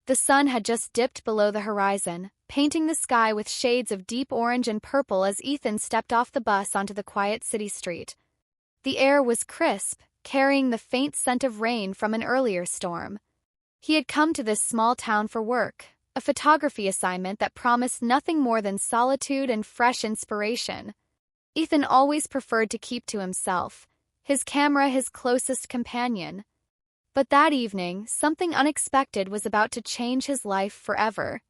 The sun had just dipped below the horizon, painting the sky with shades of deep orange and purple as Ethan stepped off the bus onto the quiet city street. The air was crisp, carrying the faint scent of rain from an earlier storm. He had come to this small town for work, a photography assignment that promised nothing more than solitude and fresh inspiration. Ethan always preferred to keep to himself, his camera his closest companion. But that evening, something unexpected was about to change his life forever.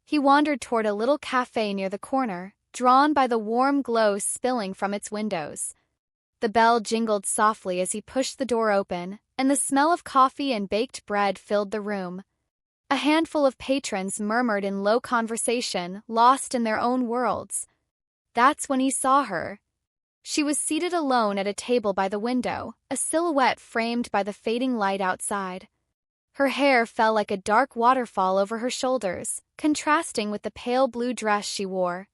He wandered toward a little cafe near the corner, drawn by the warm glow spilling from its windows. The bell jingled softly as he pushed the door open, and the smell of coffee and baked bread filled the room. A handful of patrons murmured in low conversation, lost in their own worlds. That's when he saw her. She was seated alone at a table by the window, a silhouette framed by the fading light outside. Her hair fell like a dark waterfall over her shoulders, contrasting with the pale blue dress she wore.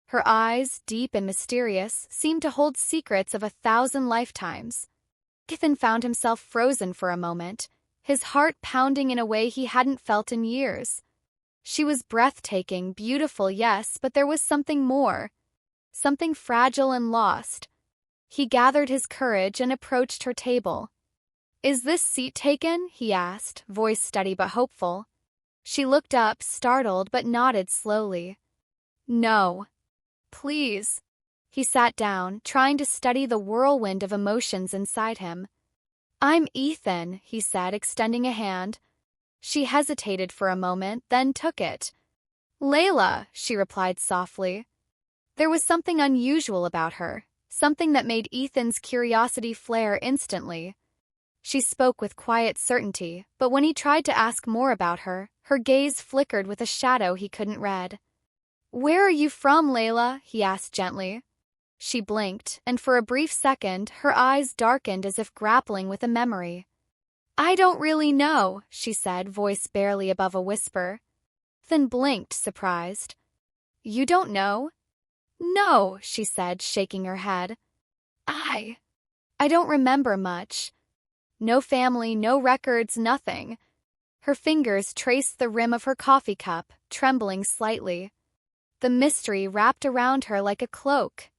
Her eyes, deep and mysterious, seemed to hold secrets of 1,000 lifetimes. Ethan found himself frozen for a moment, his heart pounding in a way he hadn't felt in years. She was breathtaking, beautiful, yes, but there was something more. Something fragile and lost. He gathered his courage and approached her table. "Is this seat taken?" he asked, voice steady but hopeful. She looked up, startled, but nodded slowly. "No. Please." He sat down, trying to steady the whirlwind of emotions inside him. "I'm Ethan," he said, extending a hand. She hesitated for a moment, then took it. "Layla," she replied softly. There was something unusual about her, something that made Ethan's curiosity flare instantly. She spoke with quiet certainty, but when he tried to ask more about her, her gaze flickered with a shadow he couldn't read. "Where are you from, Layla?" he asked gently. She blinked, and for a brief second, her eyes darkened as if grappling with a memory. "I don't really know," she said, voice barely above a whisper. Then blinked, surprised. "You don't know?" "No," she said, shaking her head. I don't remember much. No family, no records, nothing." Her fingers traced the rim of her coffee cup, trembling slightly. The mystery wrapped around her like a cloak.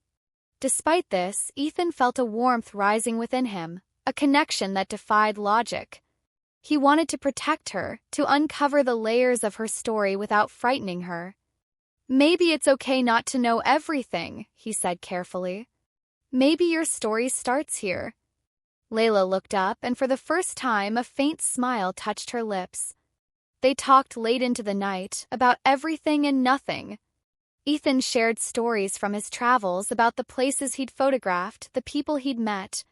Despite this, Ethan felt a warmth rising within him, a connection that defied logic. He wanted to protect her, to uncover the layers of her story without frightening her. "Maybe it's okay not to know everything," he said carefully. "Maybe your story starts here." Layla looked up, and for the first time a faint smile touched her lips. They talked late into the night, about everything and nothing. Ethan shared stories from his travels about the places he'd photographed, the people he'd met.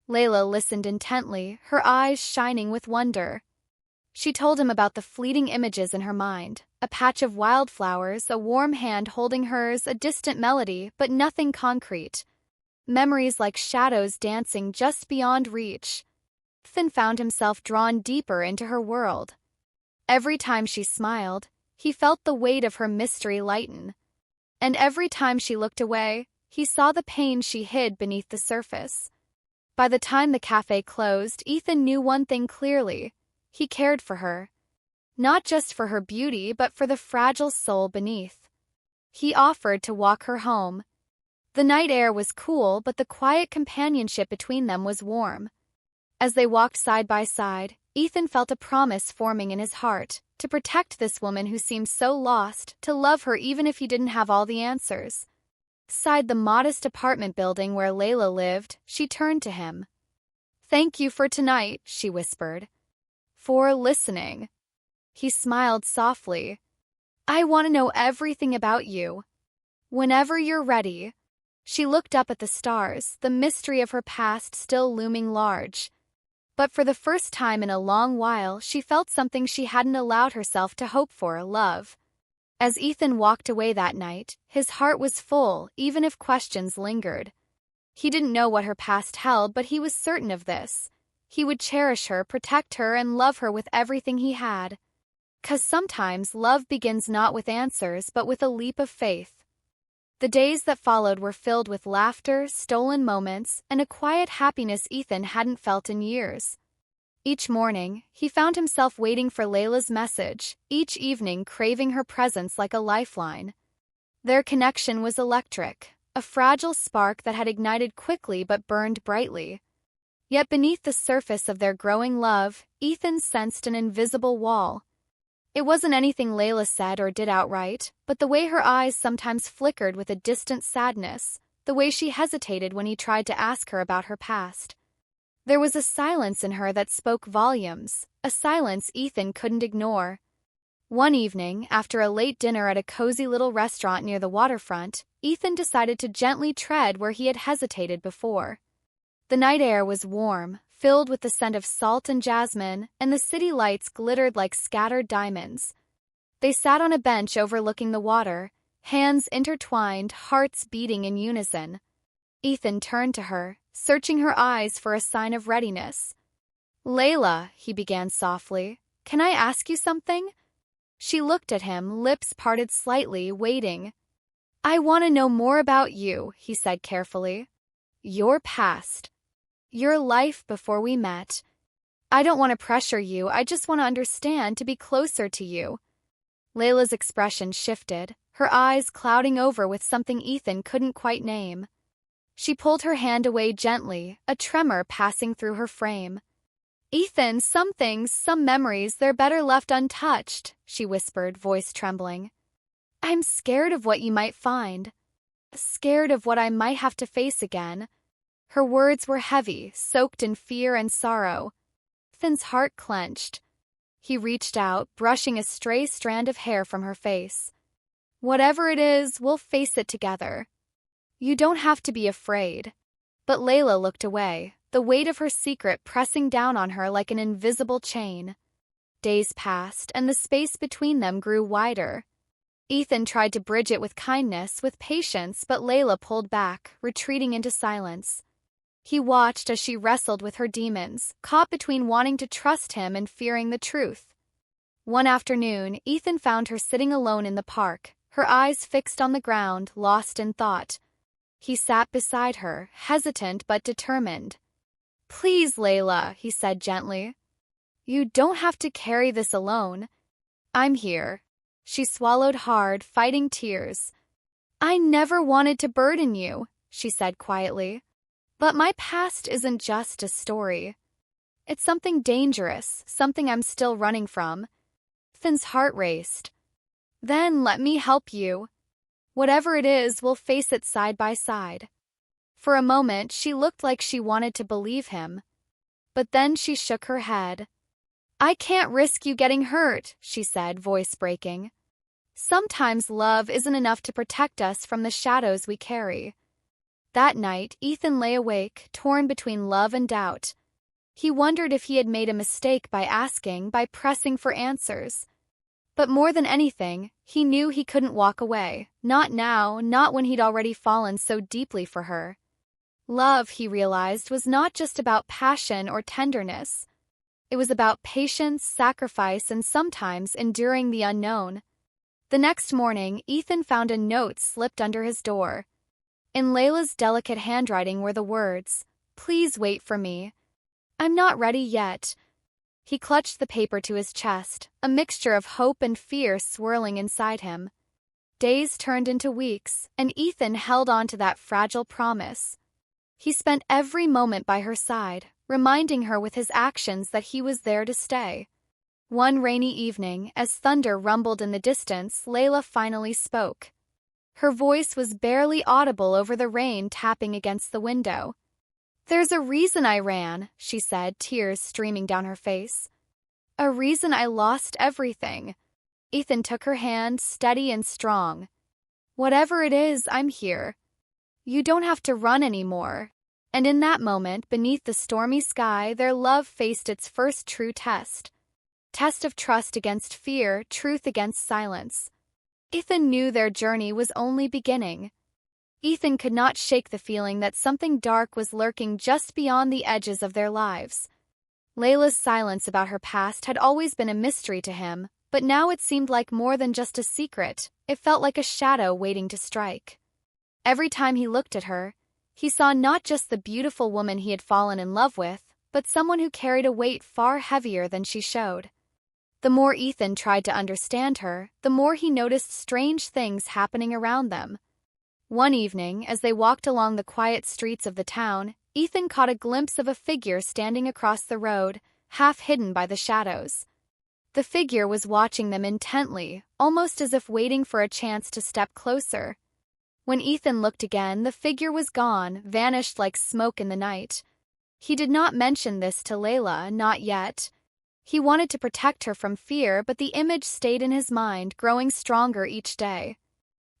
Layla listened intently, her eyes shining with wonder. She told him about the fleeting images in her mind, a patch of wildflowers, a warm hand holding hers, a distant melody, but nothing concrete. Memories like shadows dancing just beyond reach. Ethan found himself drawn deeper into her world. Every time she smiled, he felt the weight of her mystery lighten. And every time she looked away, he saw the pain she hid beneath the surface. By the time the cafe closed, Ethan knew one thing clearly. He cared for her. Not just for her beauty, but for the fragile soul beneath. He offered to walk her home. The night air was cool, but the quiet companionship between them was warm. As they walked side by side, Ethan felt a promise forming in his heart, to protect this woman who seemed so lost, to love her even if he didn't have all the answers. Beside the modest apartment building where Layla lived, she turned to him. "Thank you for tonight," she whispered. "For listening." He smiled softly. "I want to know everything about you. Whenever you're ready." She looked up at the stars, the mystery of her past still looming large. But for the first time in a long while, she felt something she hadn't allowed herself to hope for, love. As Ethan walked away that night, his heart was full, even if questions lingered. He didn't know what her past held, but he was certain of this. He would cherish her, protect her, and love her with everything he had. 'Cause sometimes love begins not with answers, but with a leap of faith. The days that followed were filled with laughter, stolen moments, and a quiet happiness Ethan hadn't felt in years. Each morning, he found himself waiting for Layla's message, each evening craving her presence like a lifeline. Their connection was electric, a fragile spark that had ignited quickly but burned brightly. Yet beneath the surface of their growing love, Ethan sensed an invisible wall. It wasn't anything Layla said or did outright, but the way her eyes sometimes flickered with a distant sadness, the way she hesitated when he tried to ask her about her past. There was a silence in her that spoke volumes, a silence Ethan couldn't ignore. One evening, after a late dinner at a cozy little restaurant near the waterfront, Ethan decided to gently tread where he had hesitated before. The night air was warm, filled with the scent of salt and jasmine, and the city lights glittered like scattered diamonds. They sat on a bench overlooking the water, hands intertwined, hearts beating in unison. Ethan turned to her, searching her eyes for a sign of readiness. "Layla," he began softly, "can I ask you something?" She looked at him, lips parted slightly, waiting. "I want to know more about you," he said carefully. "Your past. Your life before we met. I don't want to pressure you, I just want to understand, to be closer to you." Layla's expression shifted, her eyes clouding over with something Ethan couldn't quite name. She pulled her hand away gently, a tremor passing through her frame. "Ethan, some things, some memories, they're better left untouched," she whispered, voice trembling. "I'm scared of what you might find. Scared of what I might have to face again." Her words were heavy, soaked in fear and sorrow. Ethan's heart clenched. He reached out, brushing a stray strand of hair from her face. "Whatever it is, we'll face it together. You don't have to be afraid." But Layla looked away, the weight of her secret pressing down on her like an invisible chain. Days passed, and the space between them grew wider. Ethan tried to bridge it with kindness, with patience, but Layla pulled back, retreating into silence. He watched as she wrestled with her demons, caught between wanting to trust him and fearing the truth. One afternoon, Ethan found her sitting alone in the park, her eyes fixed on the ground, lost in thought. He sat beside her, hesitant but determined. "Please, Layla," he said gently. "You don't have to carry this alone. I'm here." She swallowed hard, fighting tears. "I never wanted to burden you," she said quietly. "But my past isn't just a story. It's something dangerous, something I'm still running from." Ethan's heart raced. "Then let me help you. Whatever it is, we'll face it side by side." For a moment, she looked like she wanted to believe him. But then she shook her head. "I can't risk you getting hurt," she said, voice breaking. "Sometimes love isn't enough to protect us from the shadows we carry." That night, Ethan lay awake, torn between love and doubt. He wondered if he had made a mistake by asking, by pressing for answers. But more than anything, he knew he couldn't walk away. Not now, not when he'd already fallen so deeply for her. Love, he realized, was not just about passion or tenderness. It was about patience, sacrifice, and sometimes enduring the unknown. The next morning, Ethan found a note slipped under his door. In Layla's delicate handwriting were the words, "Please wait for me. I'm not ready yet." He clutched the paper to his chest, a mixture of hope and fear swirling inside him. Days turned into weeks, and Ethan held on to that fragile promise. He spent every moment by her side, reminding her with his actions that he was there to stay. One rainy evening, as thunder rumbled in the distance, Layla finally spoke. Her voice was barely audible over the rain tapping against the window. "There's a reason I ran," she said, tears streaming down her face. "A reason I lost everything." Ethan took her hand, steady and strong. "Whatever it is, I'm here. You don't have to run anymore." And in that moment, beneath the stormy sky, their love faced its first true test. Test of trust against fear, truth against silence. Ethan knew their journey was only beginning. Ethan could not shake the feeling that something dark was lurking just beyond the edges of their lives. Layla's silence about her past had always been a mystery to him, but now it seemed like more than just a secret. It felt like a shadow waiting to strike. Every time he looked at her, he saw not just the beautiful woman he had fallen in love with, but someone who carried a weight far heavier than she showed. The more Ethan tried to understand her, the more he noticed strange things happening around them. One evening, as they walked along the quiet streets of the town, Ethan caught a glimpse of a figure standing across the road, half hidden by the shadows. The figure was watching them intently, almost as if waiting for a chance to step closer. When Ethan looked again, the figure was gone, vanished like smoke in the night. He did not mention this to Layla, not yet. He wanted to protect her from fear, but the image stayed in his mind, growing stronger each day.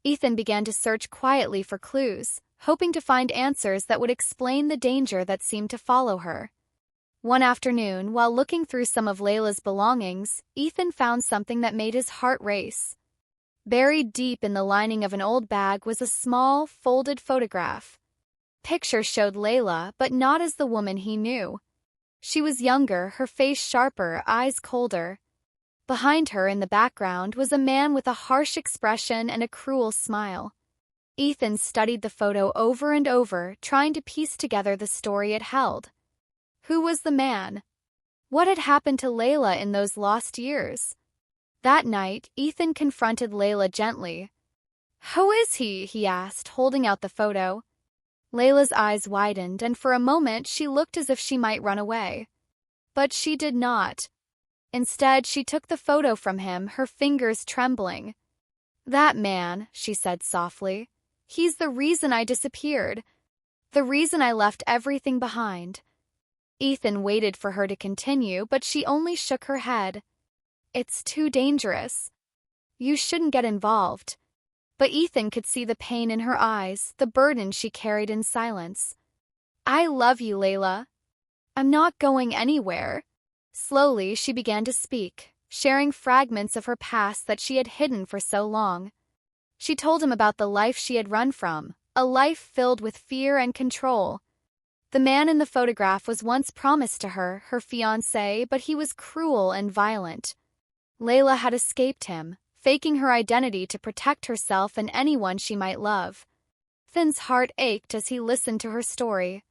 Ethan began to search quietly for clues, hoping to find answers that would explain the danger that seemed to follow her. One afternoon, while looking through some of Layla's belongings, Ethan found something that made his heart race. Buried deep in the lining of an old bag was a small, folded photograph. Picture showed Layla, but not as the woman he knew. She was younger, her face sharper, eyes colder. Behind her, in the background, was a man with a harsh expression and a cruel smile. Ethan studied the photo over and over, trying to piece together the story it held. Who was the man? What had happened to Layla in those lost years? That night, Ethan confronted Layla gently. "Who is he?" he asked, holding out the photo. Layla's eyes widened, and for a moment she looked as if she might run away. But she did not. Instead, she took the photo from him, her fingers trembling. "That man," she said softly. "He's the reason I disappeared. The reason I left everything behind." Ethan waited for her to continue, but she only shook her head. "It's too dangerous. You shouldn't get involved." But Ethan could see the pain in her eyes, the burden she carried in silence. "I love you, Layla. I'm not going anywhere." Slowly, she began to speak, sharing fragments of her past that she had hidden for so long. She told him about the life she had run from, a life filled with fear and control. The man in the photograph was once promised to her, her fiancé, but he was cruel and violent. Layla had escaped him, faking her identity to protect herself and anyone she might love. Ethan's heart ached as he listened to her story.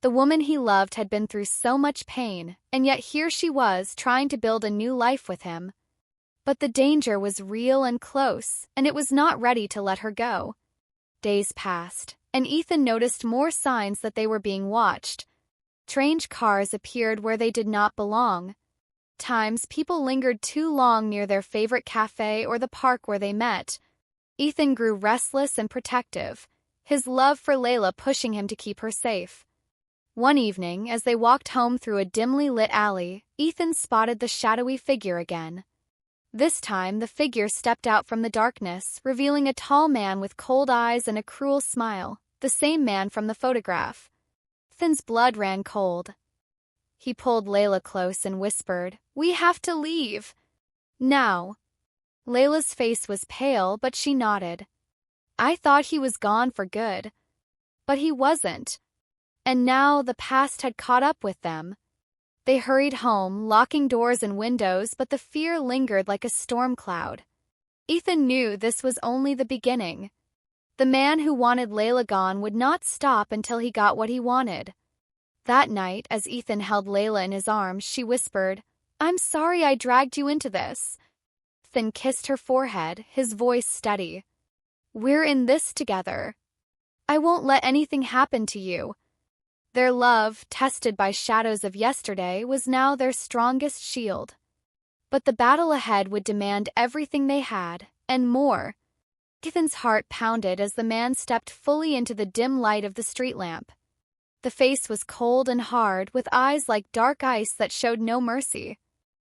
The woman he loved had been through so much pain, and yet here she was, trying to build a new life with him. But the danger was real and close, and it was not ready to let her go. Days passed, and Ethan noticed more signs that they were being watched. Strange cars appeared where they did not belong. Times people lingered too long near their favorite cafe or the park where they met. Ethan grew restless and protective, his love for Layla pushing him to keep her safe. One evening, as they walked home through a dimly lit alley, Ethan spotted the shadowy figure again. This time, the figure stepped out from the darkness, revealing a tall man with cold eyes and a cruel smile, the same man from the photograph. Ethan's blood ran cold. He pulled Layla close and whispered, "We have to leave. Now." Layla's face was pale, but she nodded. "I thought he was gone for good." But he wasn't. And now the past had caught up with them. They hurried home, locking doors and windows, but the fear lingered like a storm cloud. Ethan knew this was only the beginning. The man who wanted Layla gone would not stop until he got what he wanted. That night, as Ethan held Layla in his arms, she whispered, "I'm sorry I dragged you into this." Ethan kissed her forehead, his voice steady. "We're in this together. I won't let anything happen to you." Their love, tested by shadows of yesterday, was now their strongest shield. But the battle ahead would demand everything they had, and more. Ethan's heart pounded as the man stepped fully into the dim light of the street lamp. The face was cold and hard, with eyes like dark ice that showed no mercy.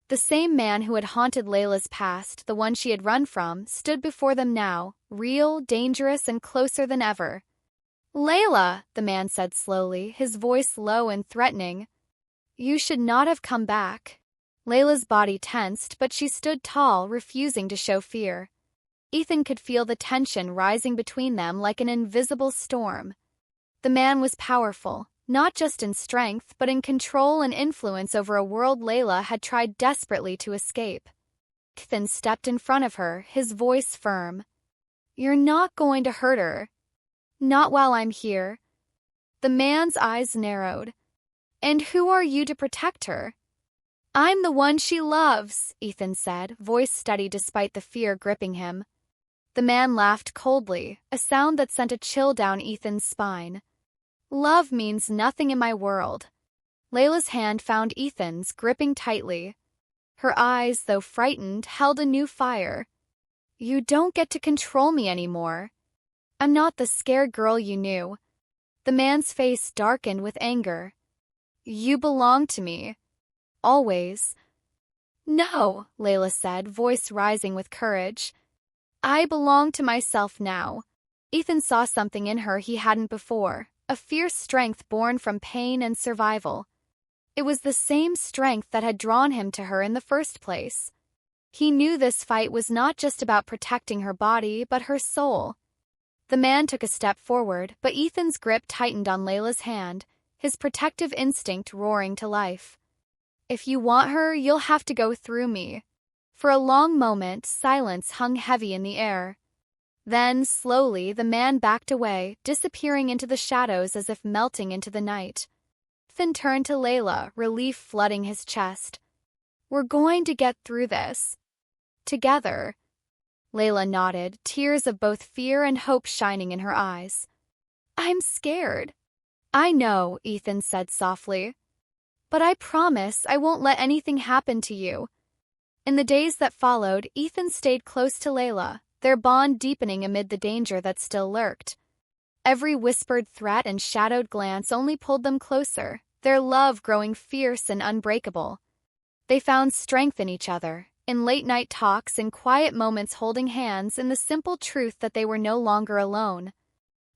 The same man who had haunted Layla's past, the one she had run from, stood before them now, real, dangerous, and closer than ever. "Layla," the man said slowly, his voice low and threatening. "You should not have come back." Layla's body tensed, but she stood tall, refusing to show fear. Ethan could feel the tension rising between them like an invisible storm. The man was powerful, not just in strength, but in control and influence over a world Layla had tried desperately to escape. Ethan stepped in front of her, his voice firm. "You're not going to hurt her. Not while I'm here." The man's eyes narrowed. And who are you to protect her? I'm the one she loves, Ethan said, voice steady despite the fear gripping him. The man laughed coldly, a sound that sent a chill down Ethan's spine. Love means nothing in my world. Layla's hand found Ethan's, gripping tightly. Her eyes, though frightened, held a new fire. You don't get to control me anymore. I'm not the scared girl you knew. The man's face darkened with anger. You belong to me. Always. No, Layla said, voice rising with courage. I belong to myself now. Ethan saw something in her he hadn't before, a fierce strength born from pain and survival. It was the same strength that had drawn him to her in the first place. He knew this fight was not just about protecting her body, but her soul. The man took a step forward, but Ethan's grip tightened on Layla's hand, his protective instinct roaring to life. If you want her, you'll have to go through me. For a long moment, silence hung heavy in the air. Then, slowly, the man backed away, disappearing into the shadows as if melting into the night. Ethan turned to Layla, relief flooding his chest. We're going to get through this. Together. Layla nodded, tears of both fear and hope shining in her eyes. I'm scared. I know, Ethan said softly. But I promise I won't let anything happen to you. In the days that followed, Ethan stayed close to Layla, their bond deepening amid the danger that still lurked. Every whispered threat and shadowed glance only pulled them closer, their love growing fierce and unbreakable. They found strength in each other, in late-night talks, in quiet moments holding hands, in the simple truth that they were no longer alone.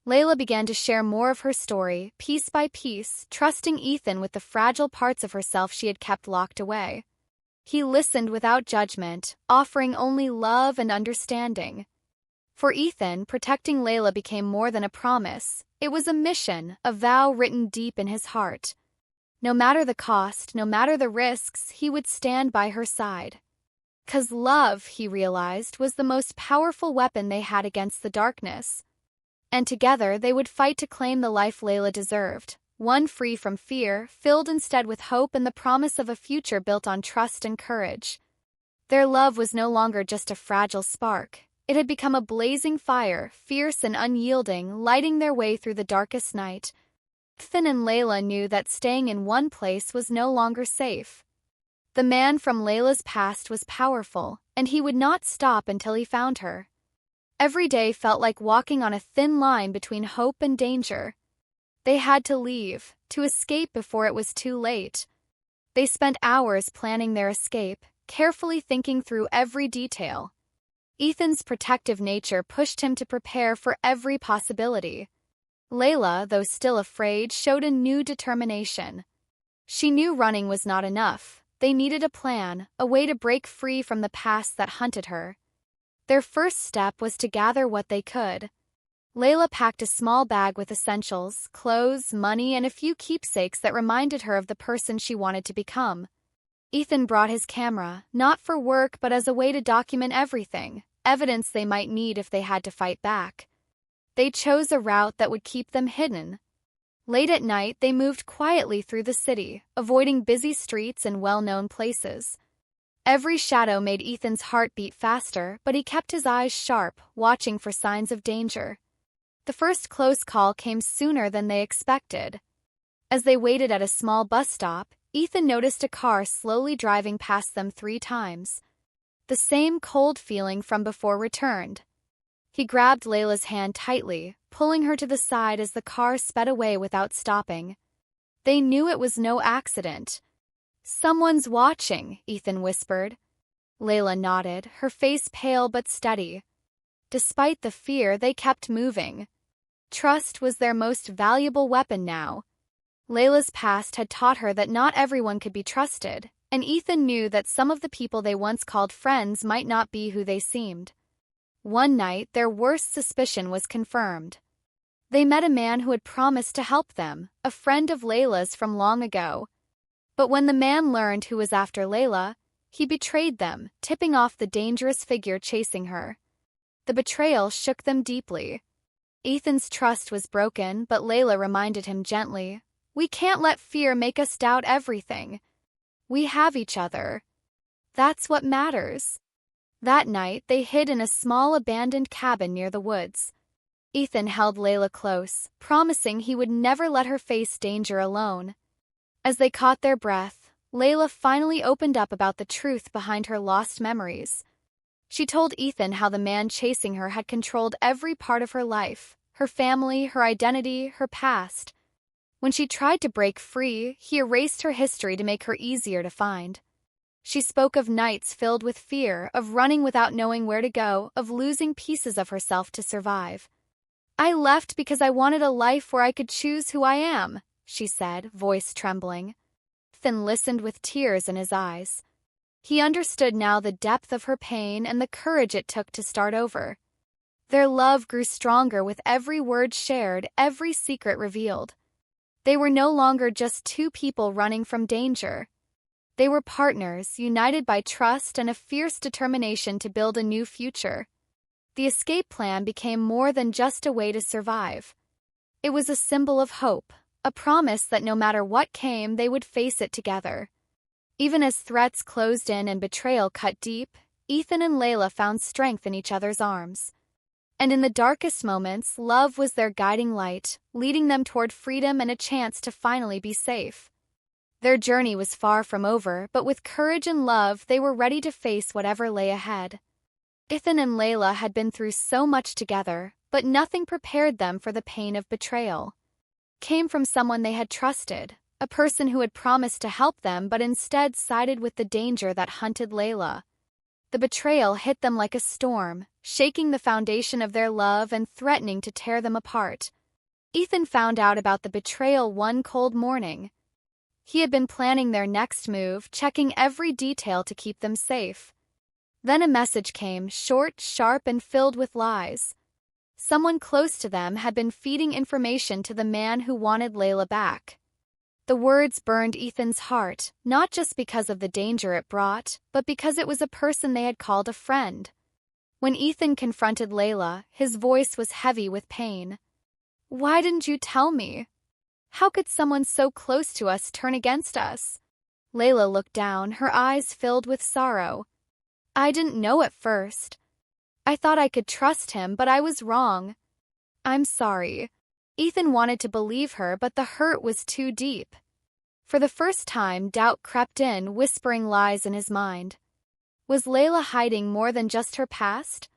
Layla began to share more of her story, piece by piece, trusting Ethan with the fragile parts of herself she had kept locked away. He listened without judgment, offering only love and understanding. For Ethan, protecting Layla became more than a promise. It was a mission, a vow written deep in his heart. No matter the cost, no matter the risks, he would stand by her side. 'Cause love, he realized, was the most powerful weapon they had against the darkness. And together they would fight to claim the life Layla deserved, one free from fear, filled instead with hope and the promise of a future built on trust and courage. Their love was no longer just a fragile spark. It had become a blazing fire, fierce and unyielding, lighting their way through the darkest night. Ethan and Layla knew that staying in one place was no longer safe. The man from Layla's past was powerful, and he would not stop until he found her. Every day felt like walking on a thin line between hope and danger. They had to leave, to escape before it was too late. They spent hours planning their escape, carefully thinking through every detail. Ethan's protective nature pushed him to prepare for every possibility. Layla, though still afraid, showed a new determination. She knew running was not enough. They needed a plan, a way to break free from the past that hunted her. Their first step was to gather what they could. Layla packed a small bag with essentials, clothes, money, and a few keepsakes that reminded her of the person she wanted to become. Ethan brought his camera, not for work but as a way to document everything, evidence they might need if they had to fight back. They chose a route that would keep them hidden. Late at night, they moved quietly through the city, avoiding busy streets and well-known places. Every shadow made Ethan's heart beat faster, but he kept his eyes sharp, watching for signs of danger. The first close call came sooner than they expected. As they waited at a small bus stop, Ethan noticed a car slowly driving past them 3 times. The same cold feeling from before returned. He grabbed Layla's hand tightly, pulling her to the side as the car sped away without stopping. They knew it was no accident. Someone's watching, Ethan whispered. Layla nodded, her face pale but steady. Despite the fear, they kept moving. Trust was their most valuable weapon now. Layla's past had taught her that not everyone could be trusted, and Ethan knew that some of the people they once called friends might not be who they seemed. One night, their worst suspicion was confirmed. They met a man who had promised to help them, a friend of Layla's from long ago. But when the man learned who was after Layla, he betrayed them, tipping off the dangerous figure chasing her. The betrayal shook them deeply. Ethan's trust was broken, but Layla reminded him gently, We can't let fear make us doubt everything. We have each other. That's what matters. That night, they hid in a small abandoned cabin near the woods. Ethan held Layla close, promising he would never let her face danger alone. As they caught their breath, Layla finally opened up about the truth behind her lost memories. She told Ethan how the man chasing her had controlled every part of her life, her family, her identity, her past. When she tried to break free, he erased her history to make her easier to find. She spoke of nights filled with fear, of running without knowing where to go, of losing pieces of herself to survive. I left because I wanted a life where I could choose who I am, she said, voice trembling. Ethan listened with tears in his eyes. He understood now the depth of her pain and the courage it took to start over. Their love grew stronger with every word shared, every secret revealed. They were no longer just two people running from danger. They were partners, united by trust and a fierce determination to build a new future. The escape plan became more than just a way to survive. It was a symbol of hope, a promise that no matter what came, they would face it together. Even as threats closed in and betrayal cut deep, Ethan and Layla found strength in each other's arms. And in the darkest moments, love was their guiding light, leading them toward freedom and a chance to finally be safe. Their journey was far from over, but with courage and love, they were ready to face whatever lay ahead. Ethan and Layla had been through so much together, but nothing prepared them for the pain of betrayal. It came from someone they had trusted, a person who had promised to help them but instead sided with the danger that hunted Layla. The betrayal hit them like a storm, shaking the foundation of their love and threatening to tear them apart. Ethan found out about the betrayal one cold morning. He had been planning their next move, checking every detail to keep them safe. Then a message came, short, sharp, and filled with lies. Someone close to them had been feeding information to the man who wanted Layla back. The words burned Ethan's heart, not just because of the danger it brought, but because it was a person they had called a friend. When Ethan confronted Layla, his voice was heavy with pain. "Why didn't you tell me? How could someone so close to us turn against us?" Layla looked down, her eyes filled with sorrow. "I didn't know at first. I thought I could trust him, but I was wrong. I'm sorry." Ethan wanted to believe her, but the hurt was too deep. For the first time, doubt crept in, whispering lies in his mind. Was Layla hiding more than just her past?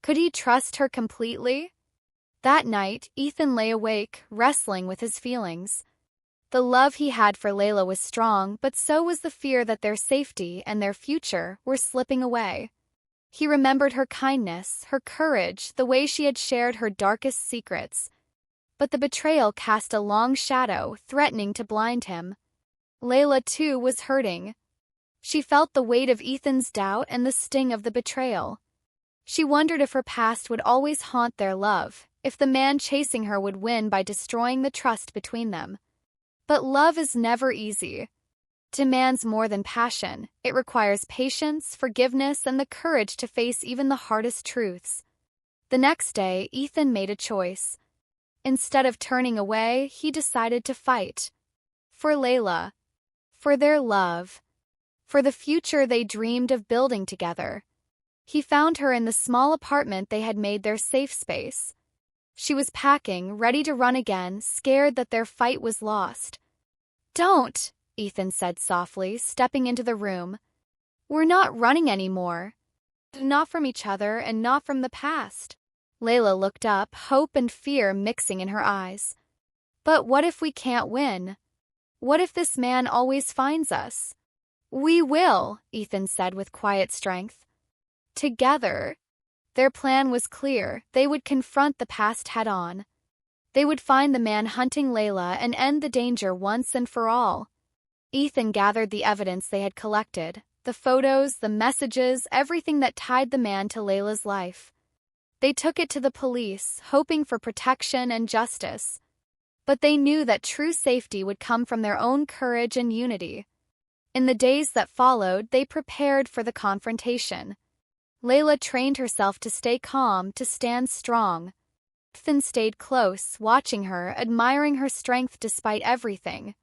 Could he trust her completely? That night, Ethan lay awake, wrestling with his feelings. The love he had for Layla was strong, but so was the fear that their safety and their future were slipping away. He remembered her kindness, her courage, the way she had shared her darkest secrets. But the betrayal cast a long shadow, threatening to blind him. Layla, too, was hurting. She felt the weight of Ethan's doubt and the sting of the betrayal. She wondered if her past would always haunt their love, if the man chasing her would win by destroying the trust between them. But love is never easy. It demands more than passion. It requires patience, forgiveness, and the courage to face even the hardest truths. The next day, Ethan made a choice. Instead of turning away, he decided to fight. For Layla. For their love. For the future they dreamed of building together. He found her in the small apartment they had made their safe space. She was packing, ready to run again, scared that their fight was lost. "Don't," Ethan said softly, stepping into the room. "We're not running anymore. Not from each other and not from the past." Layla looked up, hope and fear mixing in her eyes. "But what if we can't win? What if this man always finds us?" "We will," Ethan said with quiet strength. Together. Their plan was clear. They would confront the past head-on. They would find the man hunting Layla and end the danger once and for all. Ethan gathered the evidence they had collected, the photos, the messages, everything that tied the man to Layla's life. They took it to the police, hoping for protection and justice. But they knew that true safety would come from their own courage and unity. In the days that followed, they prepared for the confrontation. Layla trained herself to stay calm, to stand strong. Ethan stayed close, watching her, admiring her strength despite everything.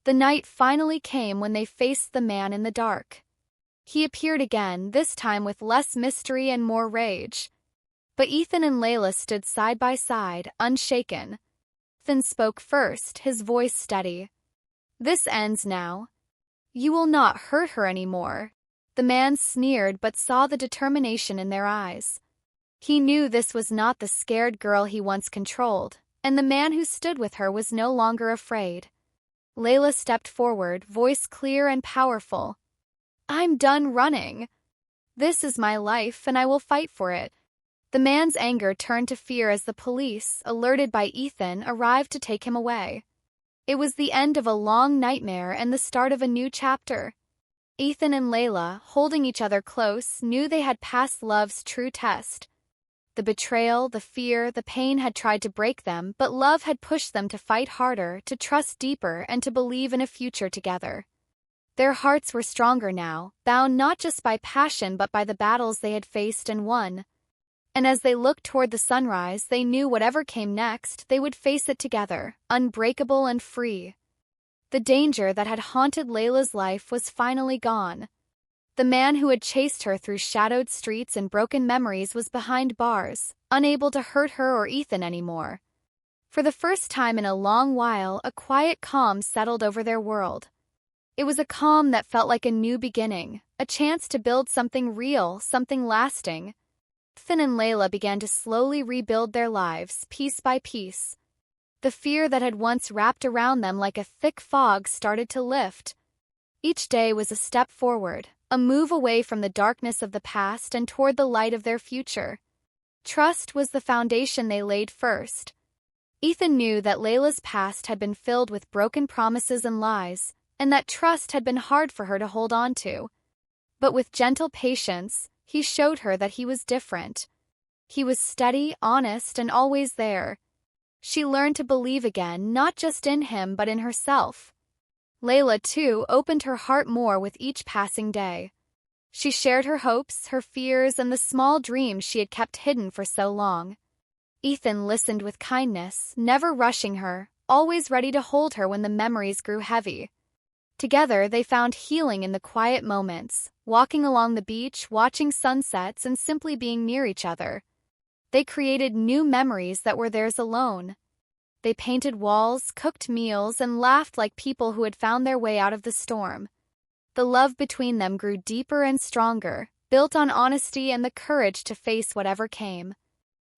The night finally came when they faced the man in the dark. He appeared again, this time with less mystery and more rage. But Ethan and Layla stood side by side, unshaken. Ethan spoke first, his voice steady. "This ends now. You will not hurt her anymore." The man sneered but saw the determination in their eyes. He knew this was not the scared girl he once controlled, and the man who stood with her was no longer afraid. Layla stepped forward, voice clear and powerful. "I'm done running. This is my life, and I will fight for it." The man's anger turned to fear as the police, alerted by Ethan, arrived to take him away. It was the end of a long nightmare and the start of a new chapter. Ethan and Layla, holding each other close, knew they had passed love's true test. The betrayal, the fear, the pain had tried to break them, but love had pushed them to fight harder, to trust deeper, and to believe in a future together. Their hearts were stronger now, bound not just by passion but by the battles they had faced and won. And as they looked toward the sunrise, they knew whatever came next, they would face it together, unbreakable and free. The danger that had haunted Layla's life was finally gone. The man who had chased her through shadowed streets and broken memories was behind bars, unable to hurt her or Ethan anymore. For the first time in a long while, a quiet calm settled over their world. It was a calm that felt like a new beginning, a chance to build something real, something lasting. Ethan and Layla began to slowly rebuild their lives, piece by piece. The fear that had once wrapped around them like a thick fog started to lift. Each day was a step forward, a move away from the darkness of the past and toward the light of their future. Trust was the foundation they laid first. Ethan knew that Layla's past had been filled with broken promises and lies, and that trust had been hard for her to hold on to. But with gentle patience, he showed her that he was different. He was steady, honest, and always there. She learned to believe again, not just in him but in herself. Layla, too, opened her heart more with each passing day. She shared her hopes, her fears, and the small dreams she had kept hidden for so long. Ethan listened with kindness, never rushing her, always ready to hold her when the memories grew heavy. Together, they found healing in the quiet moments, walking along the beach, watching sunsets, and simply being near each other. They created new memories that were theirs alone. They painted walls, cooked meals, and laughed like people who had found their way out of the storm. The love between them grew deeper and stronger, built on honesty and the courage to face whatever came.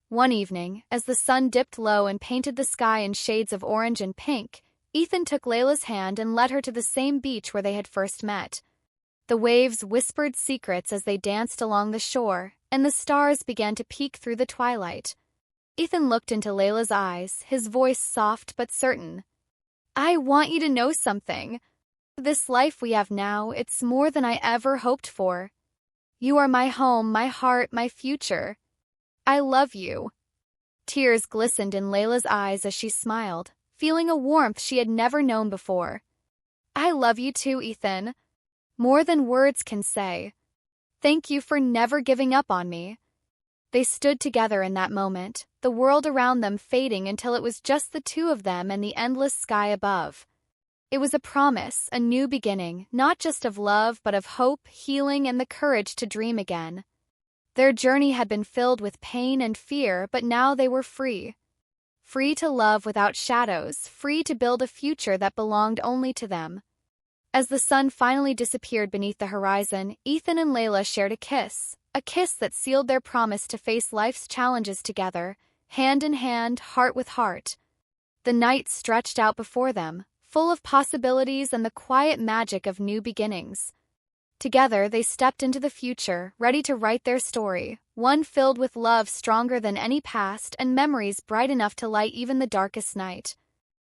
One evening, as the sun dipped low and painted the sky in shades of orange and pink, Ethan took Layla's hand and led her to the same beach where they had first met. The waves whispered secrets as they danced along the shore, and the stars began to peek through the twilight. Ethan looked into Layla's eyes, his voice soft but certain. "I want you to know something. This life we have now, it's more than I ever hoped for. You are my home, my heart, my future. I love you." Tears glistened in Layla's eyes as she smiled, feeling a warmth she had never known before. "I love you too, Ethan. More than words can say. Thank you for never giving up on me." They stood together in that moment, the world around them fading until it was just the two of them and the endless sky above. It was a promise, a new beginning, not just of love but of hope, healing, and the courage to dream again. Their journey had been filled with pain and fear, but now they were free. Free to love without shadows, free to build a future that belonged only to them. As the sun finally disappeared beneath the horizon, Ethan and Layla shared a kiss that sealed their promise to face life's challenges together, hand in hand, heart with heart. The night stretched out before them, full of possibilities and the quiet magic of new beginnings. Together, they stepped into the future, ready to write their story, one filled with love stronger than any past and memories bright enough to light even the darkest night.